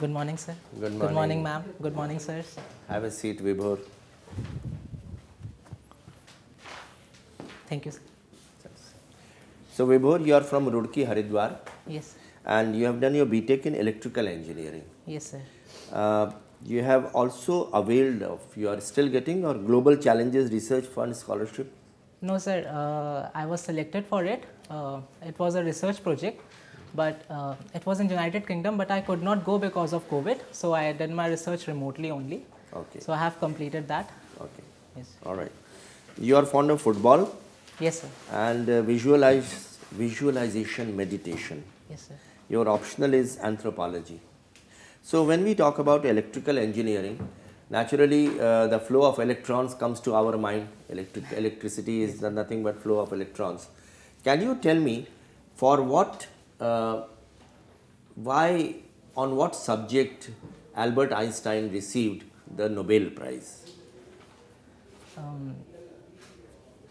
Good morning, sir. Good morning. Good morning, ma'am. Good morning, sirs. Have a seat, Vibhore. Thank you, sir. So, Vibhore, you are from Roorkee, Haridwar, Yes. and you have done your BTech in electrical engineering. Yes, sir. You have also availed of, you are still getting your Global Challenges Research Fund Scholarship? No, sir. I was selected for it. It was a research project, but it was in United Kingdom, but I could not go because of COVID. So I did my research remotely only. Okay. So I have completed that. Okay. Yes. All right. You are fond of football? Yes, sir. And visualization meditation. Yes, sir. Your optional is anthropology. So when we talk about electrical engineering, naturally the flow of electrons comes to our mind. Electricity is nothing but flow of electrons. Can you tell me for what, why, on what subject Albert Einstein received the Nobel Prize?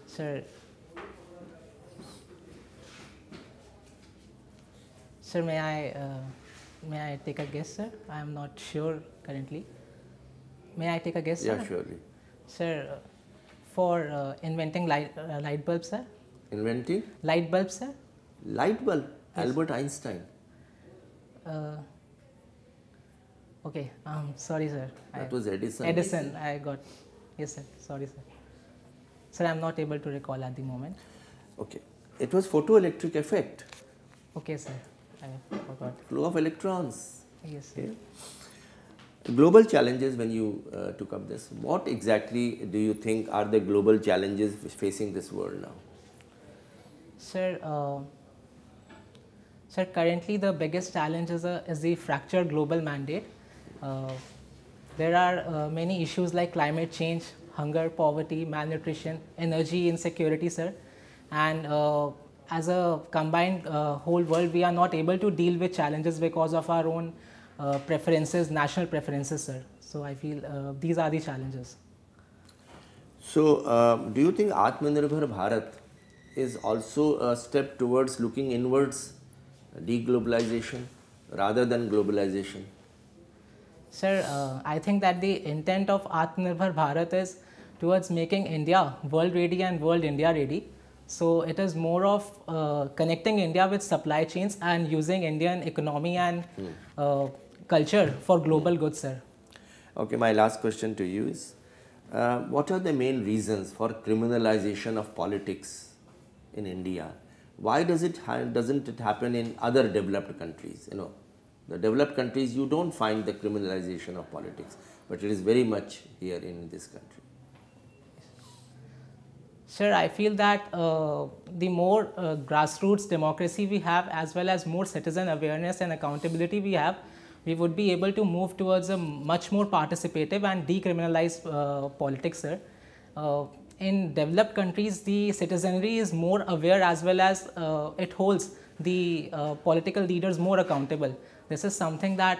Sir. Sir, may I take a guess, sir? I am not sure currently. May I take a guess, sir? Yeah, surely. Sir, for inventing light bulbs, sir? Inventing? Light bulbs, sir? Light bulb? Yes. Albert Einstein. Okay, sorry, sir. That was Edison. Edison, I got. Yes, sir. Sorry, sir. Sir, I am not able to recall at the moment. Okay. It was photoelectric effect. Okay, sir. I forgot. Flow of electrons. Yes, sir. Okay. Global challenges, when you took up this, what exactly do you think are the global challenges facing this world now? Sir, sir, currently the biggest challenge is the fractured global mandate. There are many issues like climate change, hunger, poverty, malnutrition, energy insecurity, sir. And as a combined whole world, we are not able to deal with challenges because of our own preferences, national preferences, sir. So I feel these are the challenges. So, do you think Atmanirbhar Bharat is also a step towards looking inwards, deglobalization, rather than globalization? Sir, I think that the intent of Atmanirbhar Bharat is towards making India world ready and world India ready. So it is more of connecting India with supply chains and using Indian economy and culture for global goods, sir. Okay, my last question to you is, what are the main reasons for criminalization of politics in India? Why doesn't it happen in other developed countries? You know, the developed countries, you don't find the criminalization of politics, but it is very much here in this country. Sir, I feel that the more grassroots democracy we have, as well as more citizen awareness and accountability we have, we would be able to move towards a much more participative and decriminalized politics, sir. In developed countries, the citizenry is more aware, as well as it holds the political leaders more accountable. This is something that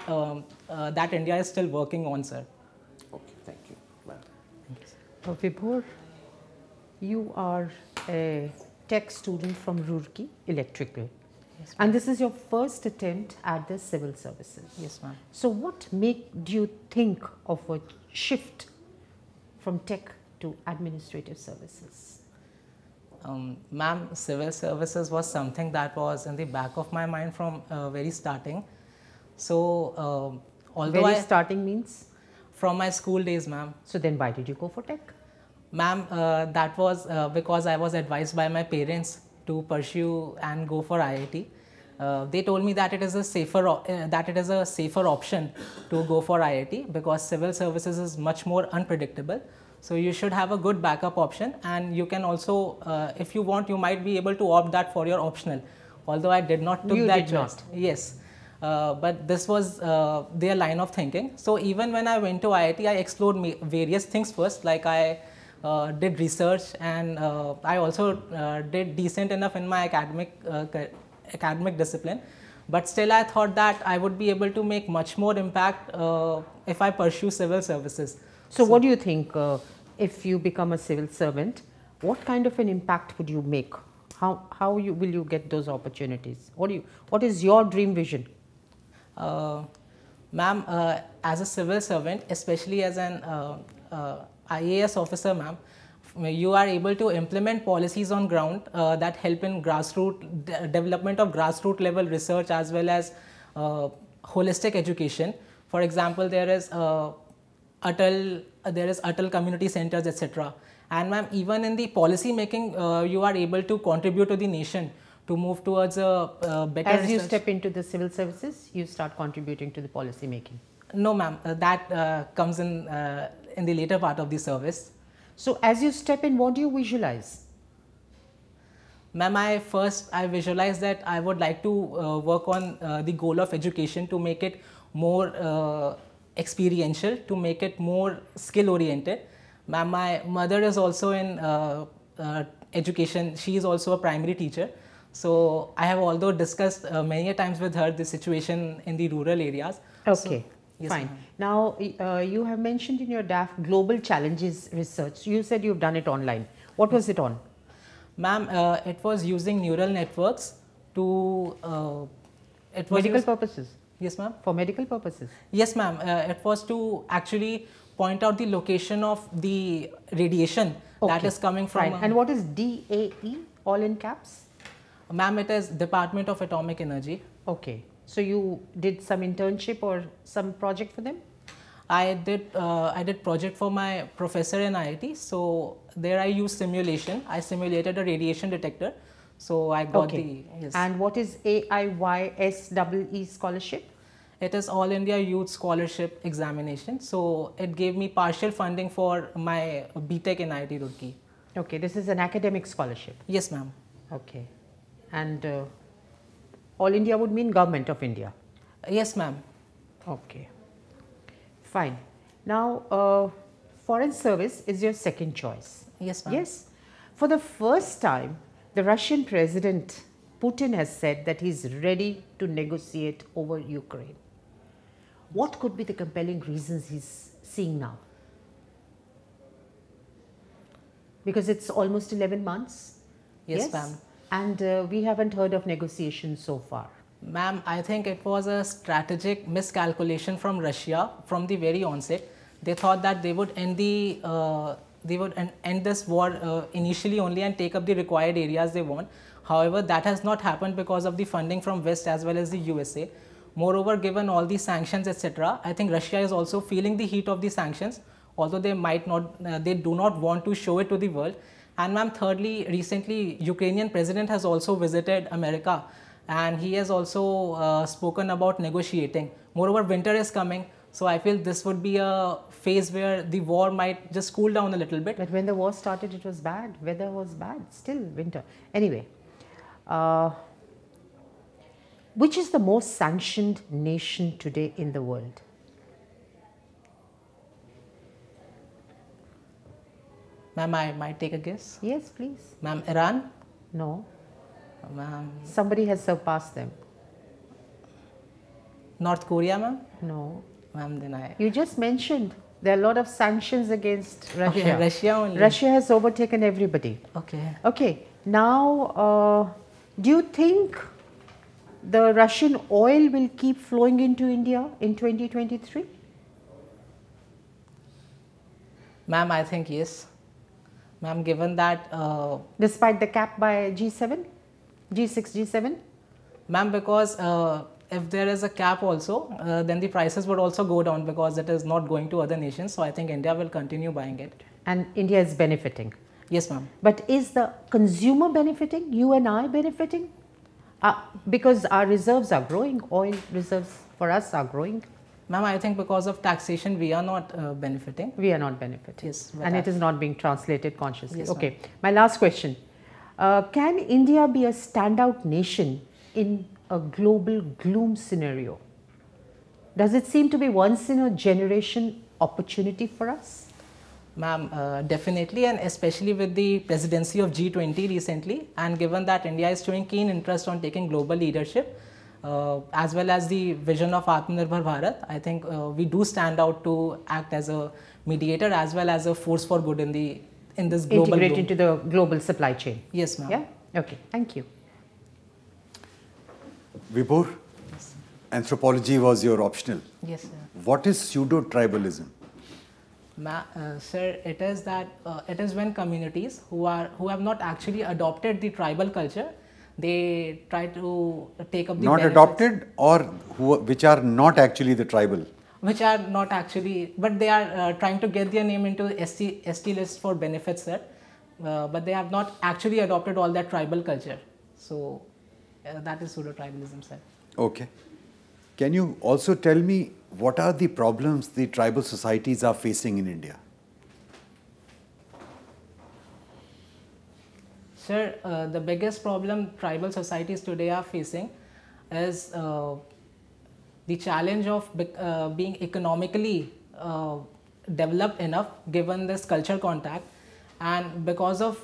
that India is still working on, sir. Okay, thank you. Bye. Thank you, sir. Vibhore, you are a tech student from Roorkee, electrical. Yes, and this is your first attempt at the civil services. Yes, ma'am. So what made you think of a shift from tech to administrative services? Ma'am, civil services was something that was in the back of my mind from very starting. So, although Very starting means? From my school days, ma'am. So then why did you go for tech? Ma'am, that was because I was advised by my parents to pursue and go for IIT. They told me that it is a safer option to go for IIT because civil services is much more unpredictable. So you should have a good backup option, and you can also, if you want, you might be able to opt that for your optional. Although I did not took that choice. Yes. But this was their line of thinking. So even when I went to IIT, I explored various things first, like I did research, and I also did decent enough in my academic discipline. But still I thought that I would be able to make much more impact if I pursue civil services. So what do you think, if you become a civil servant, what kind of an impact would you make? How will you get those opportunities? What is your dream vision? Ma'am, as a civil servant, especially as an IAS officer, ma'am, you are able to implement policies on ground that help in development of grassroots level research as well as holistic education. For example, there is Atal community centers, etc. And ma'am, even in the policy making, you are able to contribute to the nation to move towards a better As you research. step into the civil services, you start contributing to the policy making. No, ma'am, that comes in the later part of the service. So as you step in, what do you visualize? Ma'am, I visualize that I would like to work on the goal of education to make it more experiential, to make it more skill oriented. Ma'am, my mother is also in education. She is also a primary teacher. So I have although discussed many times with her the situation in the rural areas. Okay, yes, fine. Now you have mentioned in your DAF global challenges research. You said you've done it online. What was it on? Ma'am, it was using neural networks to Medical purposes? Yes, ma'am. For medical purposes? Yes, ma'am. It was to actually point out the location of the radiation that is coming from. And what is DAE, all in caps? Ma'am, it is Department of Atomic Energy. Okay. So you did some internship or some project for them? I did project for my professor in IIT. So there I used simulation. I simulated a radiation detector. So I got the, yes. And what is AIYSEE scholarship? It is All India Youth Scholarship Examination. So it gave me partial funding for my BTech in IIT Roorkee. Okay, this is an academic scholarship. Yes, ma'am. Okay. And All India would mean Government of India? Yes, ma'am. Okay. Fine. Now, foreign service is your second choice. Yes, ma'am. Yes. For the first time, the Russian President Putin has said that he is ready to negotiate over Ukraine. What could be the compelling reasons he's seeing now? Because it's almost 11 months. Yes, ma'am. And we haven't heard of negotiations so far. Ma'am, I think it was a strategic miscalculation from Russia from the very onset. They thought that they would end this war initially only and take up the required areas they want. However, that has not happened because of the funding from West as well as the USA. Moreover, given all the sanctions, etc., I think Russia is also feeling the heat of the sanctions, although they might not, they do not want to show it to the world. And ma'am, thirdly, recently Ukrainian president has also visited America, and he has also spoken about negotiating. Moreover, winter is coming, so I feel this would be a phase where the war might just cool down a little bit. But when the war started, it was bad. Weather was bad. Still winter. Anyway, which is the most sanctioned nation today in the world? Ma'am, I might take a guess. Yes, please. Ma'am, Iran? No. Ma'am, Somebody has surpassed them. North Korea, ma'am? No. Ma'am, then I... You just mentioned there are a lot of sanctions against Russia. Okay, Russia only. Russia has overtaken everybody. Okay. Okay. Now, do you think the Russian oil will keep flowing into India in 2023? Ma'am, I think yes. Ma'am, given that... Despite the cap by G7? G6, G7? Ma'am, because if there is a cap also, then the prices would also go down because it is not going to other nations. So I think India will continue buying it. And India is benefiting? Yes, ma'am. But is the consumer benefiting? You and I benefiting? Because our reserves are growing, oil reserves for us are growing. Ma'am, I think because of taxation, we are not benefiting. We are not benefiting. Yes. And it is not being translated consciously. Yes, okay. My last question. Can India be a standout nation in a global gloom scenario? Does it seem to be once in a generation opportunity for us? Ma'am, definitely, and especially with the presidency of G20 recently, and given that India is showing keen interest on taking global leadership, as well as the vision of Atmanirbhar Bharat, I think we do stand out to act as a mediator as well as a force for good in this global integrate into the global supply chain. Yes, ma'am. Yeah. Okay. Thank you. VIBHORE, anthropology was your optional. Yes, sir. What is pseudo-tribalism? Sir, it is that it is when communities who have not actually adopted the tribal culture, they try to take up the Not benefits, adopted, or which are not actually the tribal? which are not actually, but they are trying to get their name into ST list for benefits, sir. But they have not actually adopted all that tribal culture. So that is pseudo-tribalism, sir. Okay. Can you also tell me what are the problems the tribal societies are facing in India? Sir, the biggest problem tribal societies today are facing is the challenge of being economically developed enough given this culture contact, and because of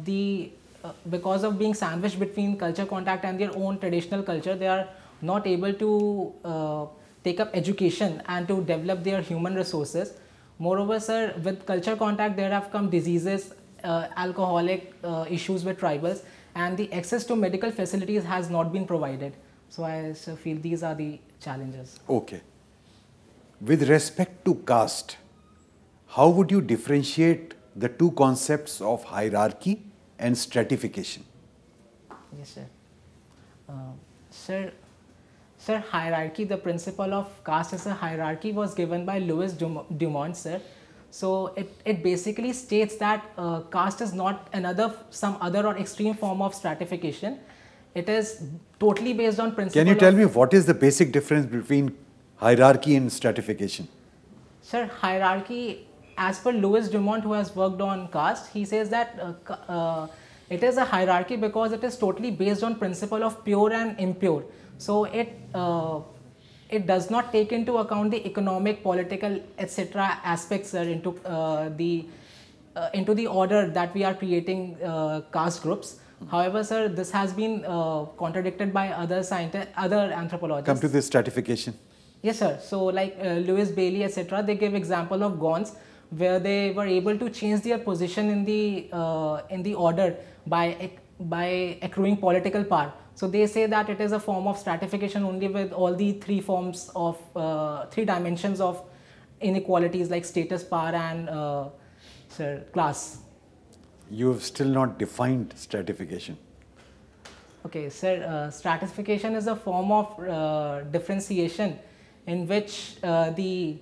being sandwiched between culture contact and their own traditional culture, they are not able to take up education and to develop their human resources. Moreover, sir, with culture contact there have come diseases, alcoholic issues with tribals, and the access to medical facilities has not been provided. So I feel these are the challenges. Okay. With respect to caste, how would you differentiate the two concepts of hierarchy and stratification? Yes, sir. Sir, hierarchy, the principle of caste as a hierarchy was given by Louis Dumont, sir. So it basically states that caste is not some other or extreme form of stratification. It is totally based on principle. Can you tell me what is the basic difference between hierarchy and stratification? Sir, hierarchy, as per Louis Dumont, who has worked on caste, he says that it is a hierarchy because it is totally based on principle of pure and impure. So it does not take into account the economic, political, etc. aspects, sir, into the order that we are creating caste groups. However, sir, this has been contradicted by other anthropologists. Come to this stratification. Yes, sir. So, like Louis Bailey, etc., they give example of Gonds, where they were able to change their position in the order by accruing political power. So they say that it is a form of stratification only with all the three dimensions of inequalities like status, power, and class. You have still not defined stratification. Okay, sir. Stratification is a form of differentiation in which the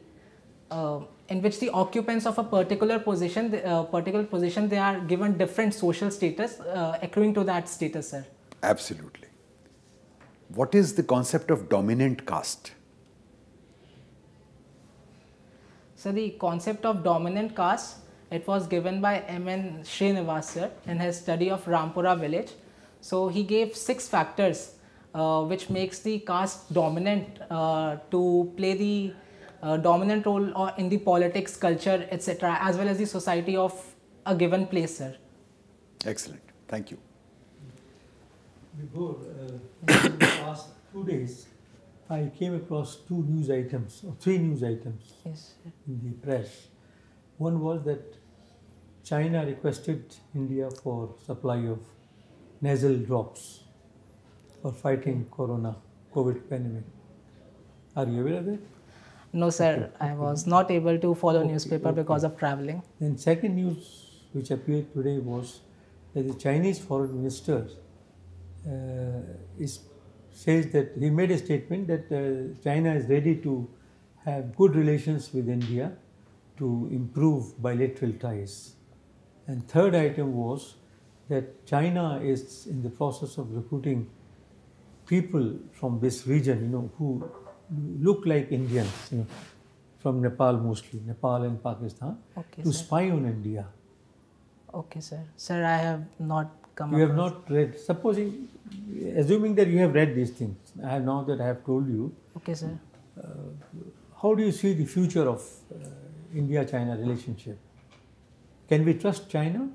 occupants of a particular position, they are given different social status accruing to that status, sir. Absolutely. What is the concept of dominant caste? So the concept of dominant caste, it was given by M.N. Srinivas, sir, in his study of Rampura village. So he gave 6 factors which makes the caste dominant to play the dominant role in the politics, culture, etc., as well as the society of a given place, sir. Excellent. Thank you. Before, in the past 2 days, I came across 2 news items, or 3 news items Yes, sir. in the press. One was that China requested India for supply of nasal drops for fighting COVID pandemic. Are you aware of that? No, sir. Okay. I was not able to follow newspaper because of traveling. Then second news which appeared today was that the Chinese foreign minister says that he made a statement that China is ready to have good relations with India to improve bilateral ties. And third item was that China is in the process of recruiting people from this region, who look like Indians, from Nepal mostly, Nepal and Pakistan, Okay, to sir. spy on India. Okay, sir. Sir, I have not come You have across- not read, assuming that you have read these things, now that I have told you, Okay, sir. how do you see the future of India-China relationship? Can we trust China?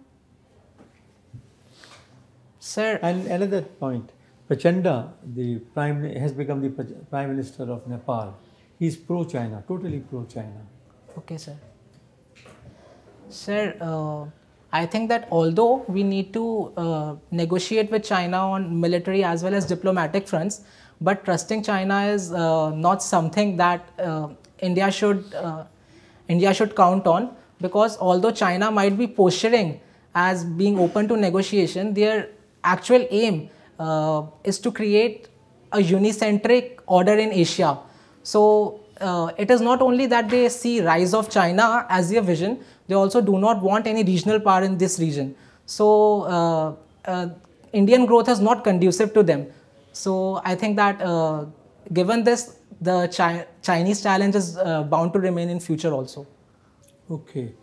Sir, And another point, Prachanda, has become the Prime Minister of Nepal. He is pro-China, totally pro-China. okay, sir. Sir, I think that although we need to negotiate with China on military as well as diplomatic fronts, but trusting China is not something that India should count on, because although China might be posturing as being open to negotiation, their actual aim is to create a unicentric order in Asia. So it is not only that they see rise of China as their vision, they also do not want any regional power in this region. So Indian growth is not conducive to them. So I think that given this, the Chinese challenge is bound to remain in future also. Okay,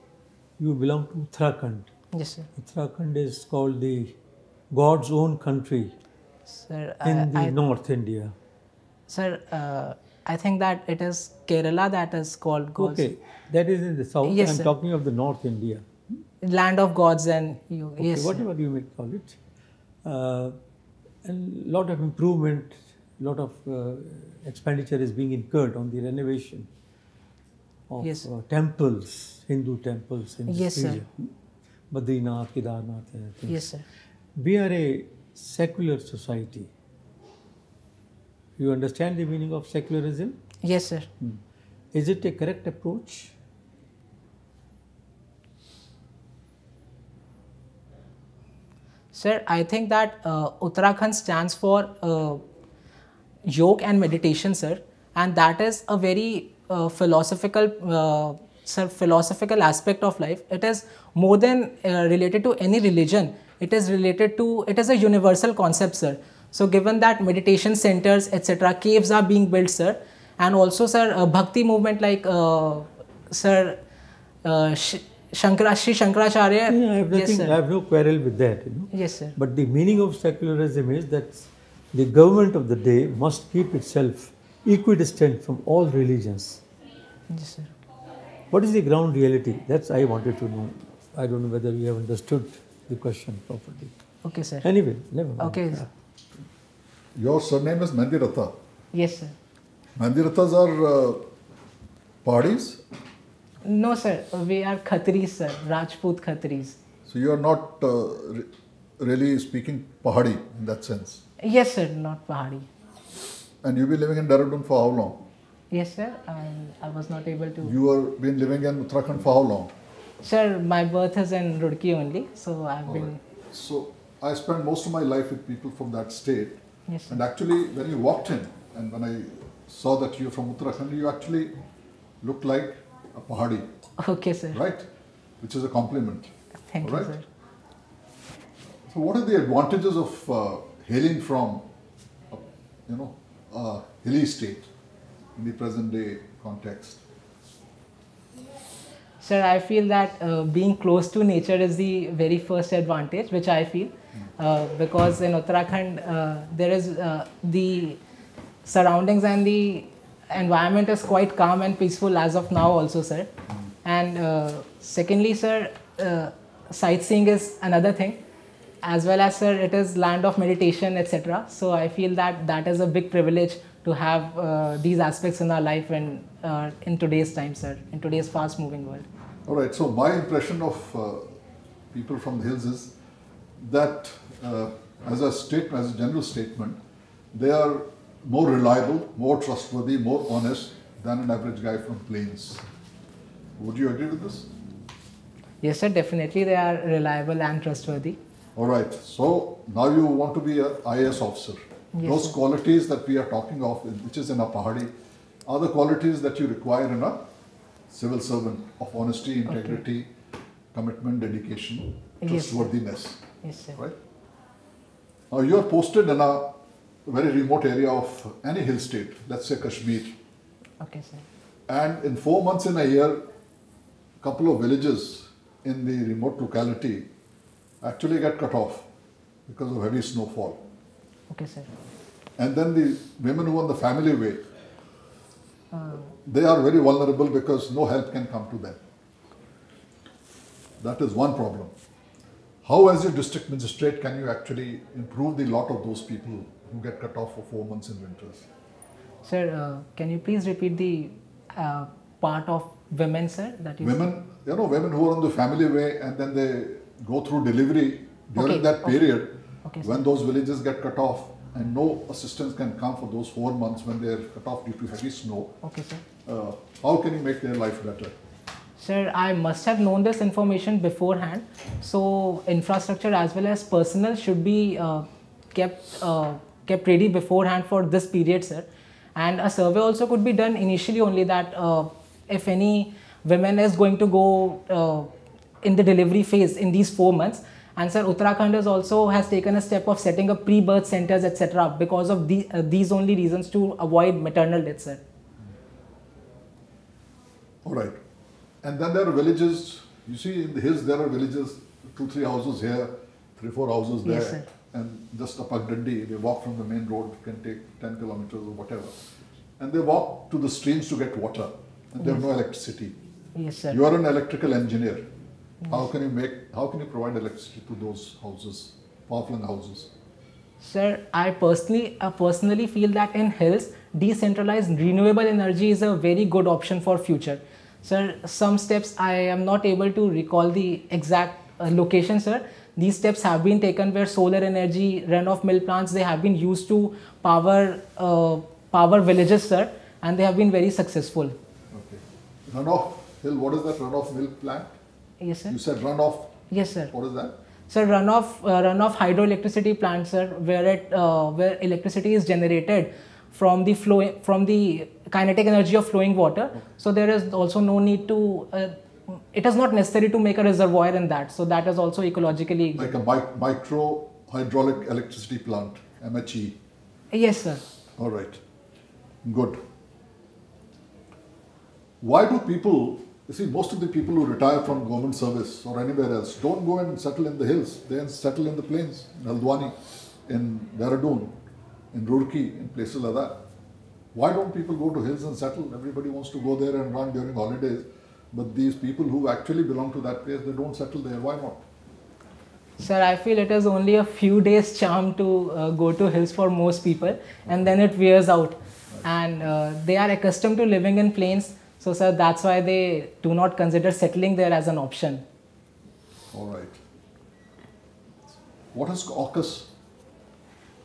you belong to Uttarakhand. Yes, sir. Uttarakhand is called the God's own country Sir, in the North India. Sir, I think that it is Kerala that is called God's. Okay, that is in the south. Yes, I'm sir. talking of the North India. Land of gods and you. Okay, Yes, sir. whatever you may call it. And lot of improvement, lot of expenditure is being incurred on the renovation of Yes. Temples, Hindu temples in Yes, this sir. region. Badrinath, Kedarnath, and things. Yes, sir. We are a secular society. You understand the meaning of secularism? Yes, sir. Is it a correct approach? Sir, I think that Uttarakhand stands for yoga and meditation, sir, and that is a very philosophical aspect of life. It is more than related to any religion. It is a universal concept, sir. So given that meditation centers, etc., caves are being built, sir, and also, sir, bhakti movement like Sri Shankaracharya. Yeah, I have Yes, nothing. sir. I have no quarrel with that. Yes, sir. But the meaning of secularism is that the government of the day must keep itself equidistant from all religions. Yes, sir. What is the ground reality? That's I wanted to know. I don't know whether you have understood the question properly. Okay, sir. Anyway, never mind. Okay. Your surname is Mandiratta. Yes, sir. Mandirattas are parties. No, sir. We are Khatris, sir. Rajput Khatris. So you are not really speaking Pahadi in that sense. Yes, sir. Not Pahadi. And you've been living in Dehradun for how long? Yes, sir. I was not able to. You have been living in Uttarakhand for how long? Sir, my birth is in Roorkee only, so I've All been. right. So I spent most of my life with people from that state. Yes, sir. And actually, when you walked in, and when I saw that you're from Uttarakhand, you actually looked like a Pahadi, Okay, sir. right? Which is a compliment. Thank All you, right? sir. So what are the advantages of hailing from, a hilly state in the present day context? Sir, I feel that being close to nature is the very first advantage, which I feel, because in Uttarakhand there is the surroundings and the environment is quite calm and peaceful as of now also, sir. And secondly, sir, sightseeing is another thing, as well as, sir, it is land of meditation, etc. So I feel that that is a big privilege to have these aspects in our life and in today's time, sir, in today's fast moving world. All right, so my impression of people from the hills is that as a general statement, they are more reliable, more trustworthy, more honest than an average guy from plains. Would you agree with this? Yes, sir, definitely they are reliable and trustworthy. All right, so now you want to be an IAS officer. Yes, Those sir. qualities that we are talking of, which is in a Pahadi, are the qualities that you require in a civil servant of honesty, integrity, commitment, dedication, Yes, sir. trustworthiness. Yes, sir. Right? Now you are posted in a very remote area of any hill state, let's say Kashmir, Okay, sir. and in 4 months in a year, couple of villages in the remote locality actually get cut off because of heavy snowfall. Okay, sir. And then the women who are on the family way, they are very vulnerable because no help can come to them. That is one problem. How, as your district magistrate, can you actually improve the lot of those people who get cut off for 4 months in winters? Sir, can you please repeat the part of women, sir? That you Women, women who are on the family way and then they go through delivery during Okay, that okay. period Okay, when those villages get cut off. and no assistance can come for those 4 months when they are cut off due to heavy snow, Okay, sir. how can you make their life better? Sir, I must have known this information beforehand. So infrastructure as well as personnel should be kept ready beforehand for this period, sir. And a survey also could be done initially only, that if any women is going to go in the delivery phase in these 4 months. And sir, Uttarakhand has taken a step of setting up pre-birth centers, etc. because of these only reasons, to avoid maternal death, sir. All right. And then there are villages, you see in the hills there are villages, 2-3 houses here, 3-4 houses there. Yes, sir. And just up Agdandi, they walk from the main road, it can take 10 kilometers or whatever. And they walk to the streams to get water, and they have no electricity. Yes, sir. You are an electrical engineer. How can you provide electricity to those houses, far-flung houses? Sir, I personally feel that in hills, decentralized renewable energy is a very good option for future. Sir, some steps I am not able to recall the exact location, sir. These steps have been taken where solar energy, runoff mill plants, they have been used to power villages, sir, and they have been very successful. Okay. Runoff hill, what is that runoff mill plant? Yes, sir. You said runoff. Yes, sir. What is that? Sir, runoff hydroelectricity plant, sir, where electricity is generated from the kinetic energy of flowing water. Okay. So there is also no need to. It is not necessary to make a reservoir in that. So that is also ecologically like a micro hydraulic electricity plant, MHE. Yes, sir. All right. Good. Why do people? You see, most of the people who retire from government service or anywhere else don't go and settle in the hills. They settle in the plains, in Haldwani, in Dehradun, in Roorkee, in places like that. Why don't people go to hills and settle? Everybody wants to go there and run during holidays. But these people who actually belong to that place, they don't settle there. Why not? Sir, I feel it is only a few days charm to go to hills for most people, and then it wears out. And they are accustomed to living in plains. So, sir, that's why they do not consider settling there as an option. All right. What is AUKUS?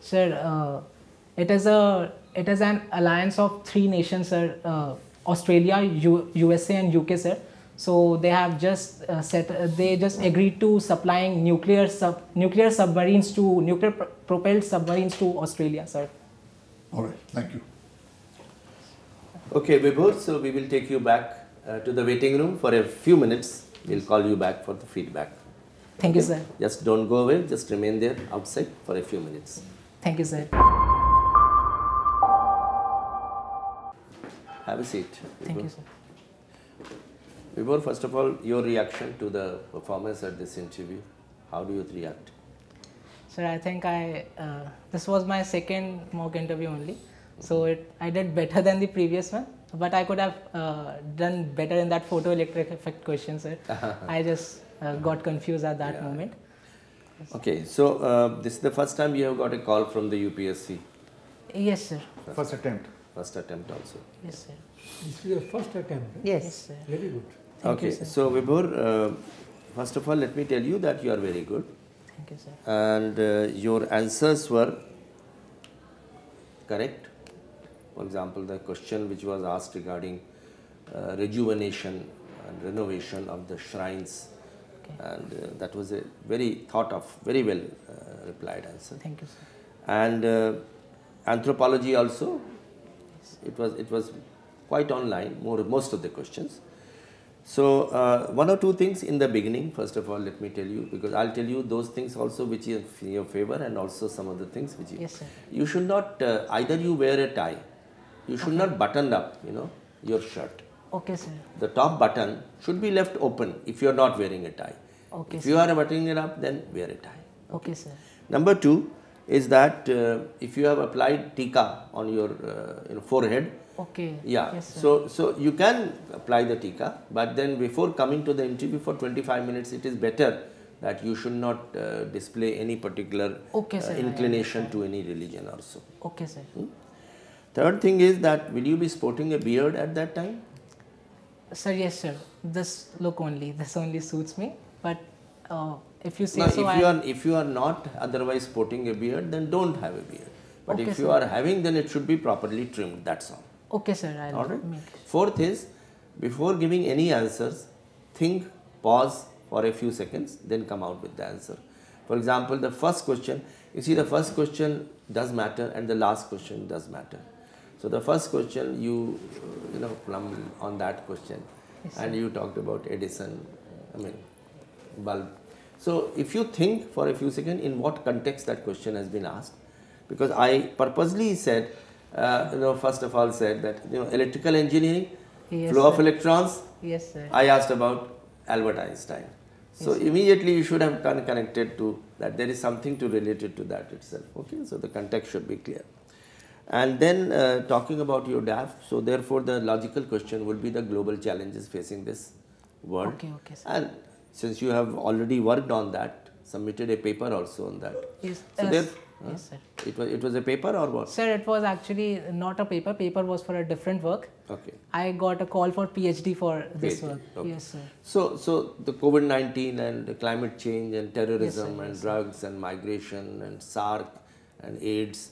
Sir, it is an alliance of 3 nations, sir. Australia, USA, and UK, sir. So they have just agreed to supplying nuclear propelled submarines to Australia, sir. All right. Thank you. Okay, Vibhore, so we will take you back to the waiting room for a few minutes. We'll call you back for the feedback. Thank you, sir. Just don't go away, just remain there outside for a few minutes. Thank you, sir. Have a seat. Thank you, sir. Vibhore, first of all, your reaction to the performance at this interview. How do you react? Sir, I think this was my second mock interview only. So I did better than the previous one, but I could have done better in that photoelectric effect question, sir. I just got confused at that moment. Okay, so this is the first time you have got a call from the UPSC? Yes, sir. First attempt. First attempt also. Yes, sir. This is your first attempt. Right? Yes. Sir. Very good. Thank Okay, you, sir. so Vibhore, first of all, let me tell you that you are very good. Thank you, sir. And your answers were correct. For example, the question which was asked regarding rejuvenation and renovation of the shrines, and that was a very thought of, very well replied answer. Thank you, sir. And anthropology also, it was quite online, most of the questions. So one or two things in the beginning, first of all, let me tell you, because I'll tell you those things also which is in your favor, and also some of the things which Yes, sir. you should not, either you wear a tie, you should not button up, your shirt. Okay, sir. The top button should be left open if you are not wearing a tie. Okay, If sir. you are buttoning it up, then wear a tie. Okay, sir. Number 2 is that if you have applied tika on your forehead, Okay. yeah, Yes, sir. so you can apply the tika, but then before coming to the interview for 25 minutes, it is better that you should not display any particular Okay, sir. inclination to any religion also. Okay, sir. Third thing is that will you be sporting a beard at that time? Sir, yes, sir. This only suits me. But if you say Now, so, if you are not otherwise sporting a beard, then don't have a beard. But Okay, if you sir. are having, then it should be properly trimmed, that's all. Okay, sir. I'll All right. make. Fourth is, before giving any answers, think, pause for a few seconds, then come out with the answer. For example, the first question, you see the first question does matter and the last question does matter. So the first question you plumb on that question, Yes, and you talked about Edison, bulb. So if you think for a few seconds in what context that question has been asked, because I purposely said, first of all said that electrical engineering, Yes, flow of sir. electrons, Yes, sir. I asked about Albert Einstein. So immediately you should have connected to that. There is something to related to that itself. Okay, so the context should be clear. And then talking about your DAF, so therefore the logical question would be the global challenges facing this world. Okay, okay, sir. And since you have already worked on that, submitted a paper also on that. Yes, So yes, sir. it was a paper or what? Sir, it was actually not a paper. Paper was for a different work. Okay. I got a call for PhD for this PhD, work. okay. Yes, sir. So the COVID-19 and the climate change and terrorism and yes, drugs and migration and SARC and AIDS,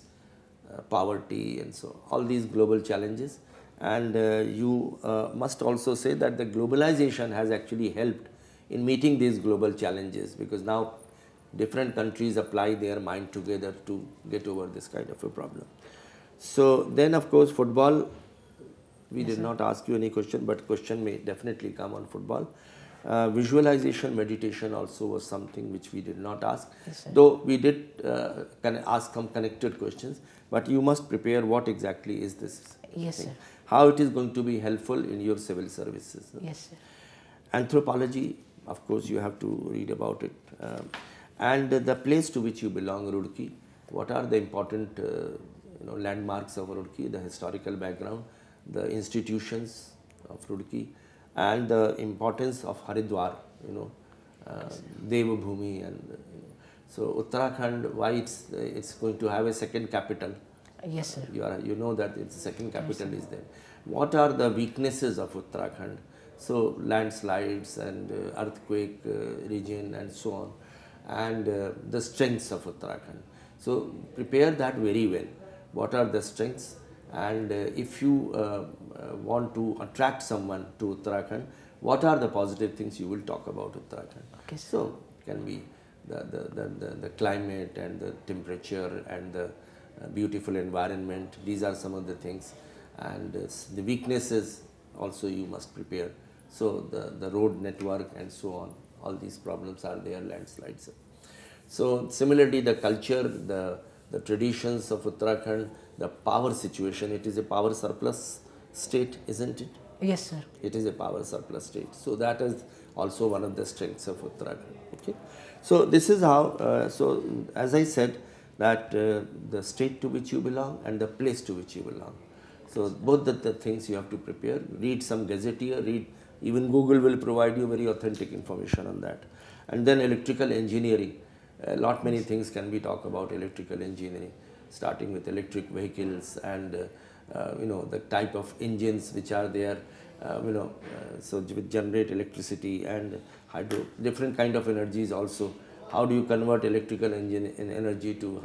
poverty and so all these global challenges. And you must also say that the globalization has actually helped in meeting these global challenges, because now different countries apply their mind together to get over this kind of a problem. So then of course football, we did not ask you any question, but question may definitely come on football. Visualization, meditation also was something which we did not ask, though we did ask some connected questions, but you must prepare what exactly is this Yes, thing, sir. how it is going to be helpful in your civil services. Yes, sir. Anthropology, of course you have to read about it, and the place to which you belong, Roorkee, what are the important landmarks of Roorkee, the historical background, the institutions of Roorkee, and the importance of Haridwar, Devabhoomi, and so Uttarakhand, why it's going to have a second capital. Yes, sir. You know that its second capital is there. What are the weaknesses of Uttarakhand? So landslides and earthquake region and so on, and the strengths of Uttarakhand. So prepare that very well. What are the strengths? And if you want to attract someone to Uttarakhand, what are the positive things you will talk about Uttarakhand? Okay, sir. So it can be the climate and the temperature and the beautiful environment. These are some of the things, and the weaknesses also you must prepare. So the road network and so on, all these problems are there, landslides. So similarly the culture, the traditions of Uttarakhand, the power situation, it is a power surplus state, isn't it? Yes, sir. It is a power surplus state. So that is also one of the strengths of Uttarakhand. Okay. So this is how, so as I said, that the state to which you belong and the place to which you belong. So both the things you have to prepare. Read some gazetteer, even Google will provide you very authentic information on that. And then electrical engineering. Many things can be talked about electrical engineering, starting with electric vehicles and the type of engines which are there, so which generate electricity and hydro, different kind of energies also. How do you convert electrical engine in energy to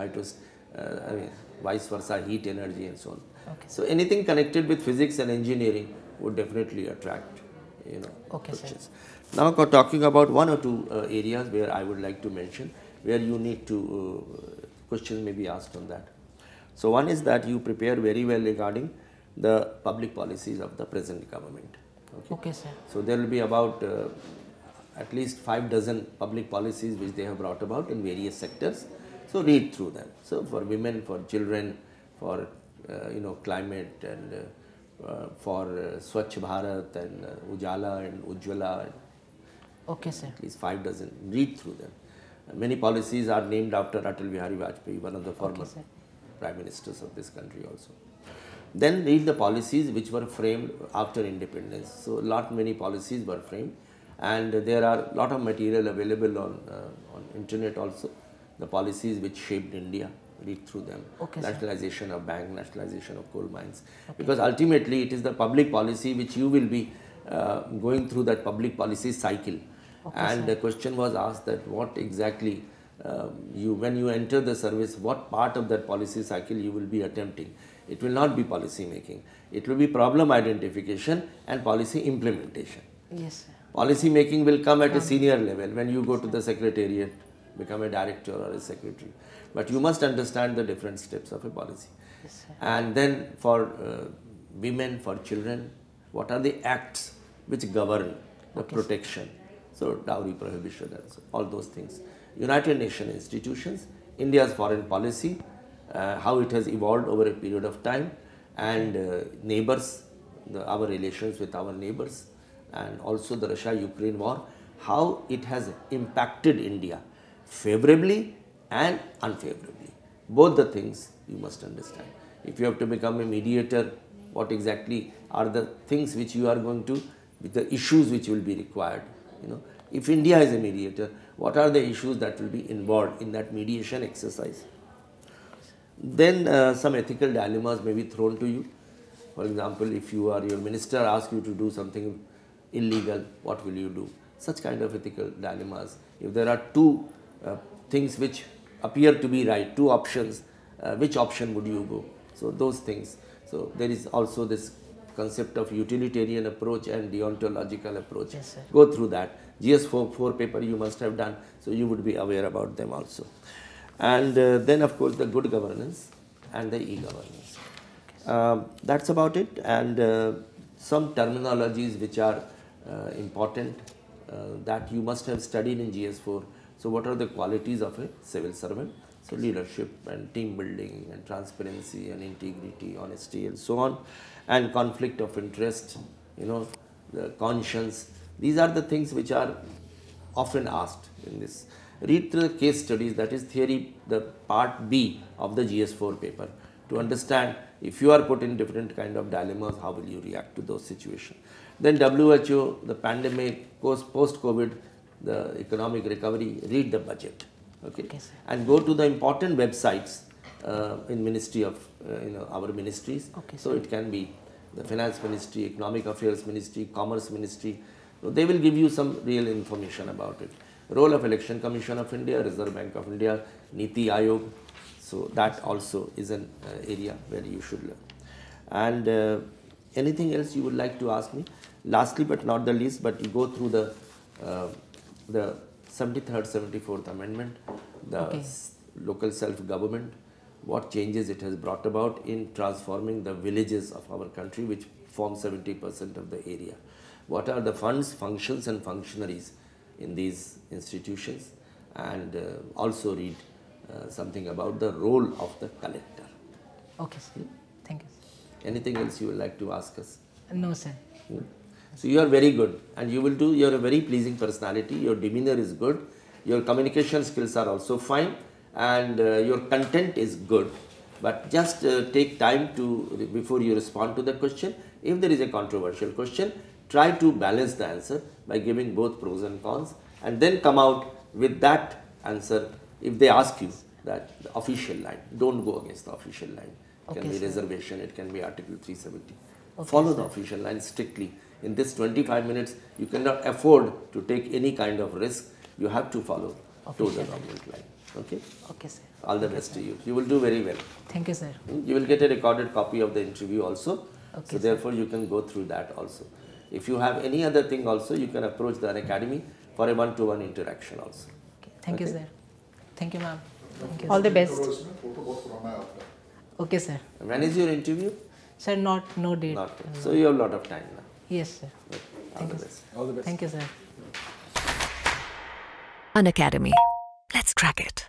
vice versa, heat energy and so on. Okay. So anything connected with physics and engineering would definitely attract Okay, questions. Now talking about one or two areas where I would like to mention, where you need to, questions may be asked on that. So one is that you prepare very well regarding the public policies of the present government. Okay, sir. So there will be about at least 5 dozen public policies which they have brought about in various sectors. So read through them. So for women, for children, for climate, and for Swachh Bharat and Ujala and Ujjwala. Okay, sir. At least 5 dozen. Read through them. Many policies are named after Atal Bihari Vajpayee, one of the former prime ministers of this country also. Then read the policies which were framed after independence. So many policies were framed, and there are lot of material available on internet also. The policies which shaped India, read through them. Okay, nationalization of bank, nationalization of coal mines. Because ultimately it is the public policy which you will be going through that public policy cycle. And the question was asked that what exactly when you enter the service, what part of that policy cycle you will be attempting. It will not be policy making. It will be problem identification and policy implementation. Yes, sir. Policy making will come at a senior level when you go to the secretariat, become a director or a secretary. But you must understand the different steps of a policy. Yes, sir. And then for women, for children, what are the acts which govern the protection? So dowry prohibition and so, all those things. United Nations institutions, India's foreign policy, how it has evolved over a period of time, and neighbors, our relations with our neighbors, and also the Russia-Ukraine war, how it has impacted India favorably and unfavorably. Both the things you must understand. If you have to become a mediator, what exactly are the things which you are going to, with the issues which will be required. If India is a mediator, what are the issues that will be involved in that mediation exercise? Then some ethical dilemmas may be thrown to you. For example, if your minister asks you to do something illegal, what will you do? Such kind of ethical dilemmas. If there are two things which appear to be right, two options, which option would you go? So those things. So there is also this concept of utilitarian approach and deontological approach. Yes, sir. Go through that. GS4 paper you must have done, so you would be aware about them also. And then of course the good governance and the e-governance. That's about it. And some terminologies which are important that you must have studied in GS4. So what are the qualities of a civil servant? So leadership and team building and transparency and integrity, honesty and so on, and conflict of interest, the conscience. These are the things which are often asked in this. Read through the case studies, that is theory, the part B of the GS4 paper, to understand if you are put in different kind of dilemmas, how will you react to those situations. Then WHO, the pandemic, post-COVID, the economic recovery, read the budget. Okay, and go to the important websites in Ministry of our ministries. So it can be the Finance Ministry, Economic Affairs Ministry, Commerce Ministry. So they will give you some real information about it. Role of Election Commission of India, Reserve Bank of India, Niti Aayog. So that also is an area where you should learn. And anything else you would like to ask me? Lastly but not the least, but you go through the 73rd, 74th Amendment, the local self-government, what changes it has brought about in transforming the villages of our country, which form 70% of the area. What are the funds, functions and functionaries in these institutions, and also read something about the role of the collector. Okay, sir. Thank you, sir. Anything else you would like to ask us? No, sir. So you are very good, and you are a very pleasing personality, your demeanor is good, your communication skills are also fine, and your content is good, but just take time before you respond to the question. If there is a controversial question, try to balance the answer by giving both pros and cons, and then come out with that answer. If they ask you that the official line, don't go against the official line. It can be reservation, it can be Article 370. Follow the official line strictly. In this 25 minutes, you cannot afford to take any kind of risk. You have to follow to the government line. Okay? Okay, sir. All the best to you. You will do very well. Thank you, sir. You will get a recorded copy of the interview also. Okay, so therefore, you can go through that also. If you have any other thing also, you can approach the Unacademy for a one-to-one interaction also. Okay. Thank you, sir. Thank you, ma'am. All the best. Okay, sir. When is your interview? Sir, no date. Not yet. So you have a lot of time now. Yes, sir. Okay. Thank you. All the best. Thank you, sir. Unacademy. Let's crack it.